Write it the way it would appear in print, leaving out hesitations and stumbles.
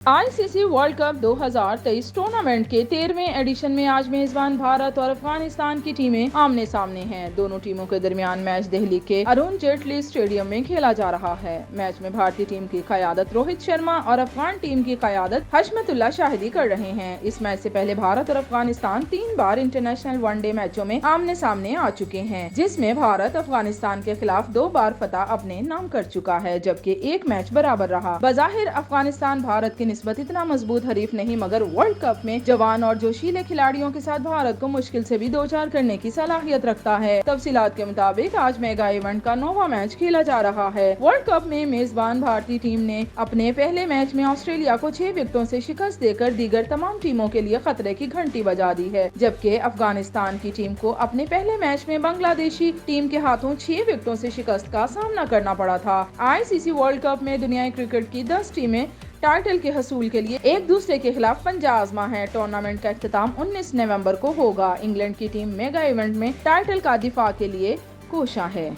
ICC world cup 2023 tournament के 13वें addition में आज मेजबान भारत और अफगानिस्तान की टीमें आमने सामने हैं। दोनों टीमों के दरमियान मैच दिल्ली के अरुण जेटली स्टेडियम में खेला जा रहा है। मैच में भारतीय टीम की क़यादत रोहित शर्मा और अफगान टीम की क़यादत हशमतुल्लाह शाहिदी कर रहे हैं। इस मैच से पहले भारत और अफगानिस्तान 3 बार इंटरनेशनल वनडे मैचों में आमने सामने आ चुके हैं, जिसमें भारत अफगानिस्तान के खिलाफ 2 बार फतह अपने नाम कर चुका है, जबकि एक मैच बराबर रहा। बज़ाहिर अफगानिस्तान भारत की निस्बत इतना मजबूत हरीफ नहीं, मगर वर्ल्ड कप में जवान और जोशीले खिलाड़ियों के साथ भारत को मुश्किल से भी 2-4 करने की सलाहियत रखता है। तफसीलात के मुताबिक आज मेगा इवेंट का 9वां मैच खेला जा रहा है। वर्ल्ड कप में मेजबान भारतीय टीम ने अपने पहले मैच में ऑस्ट्रेलिया को 6 विकेटों से शिकस्त देकर दीगर तमाम टीमों के लिए खतरे की घंटी बजा दी है, जबकि अफगानिस्तान की टीम को अपने पहले मैच में बांग्लादेशी टीम के हाथों 6 विकेटों से शिकस्त का सामना करना पड़ा था। आईसीसी वर्ल्ड कप में दुनियाई क्रिकेट की 10 टीमें टाइटल के हसूल के लिए एक दूसरे के खिलाफ पंजा आजमा है। टूर्नामेंट का इख्तिताम 19 नवंबर को होगा। इंग्लैंड की टीम मेगा इवेंट में टाइटल का दिफा के लिए कोशा है।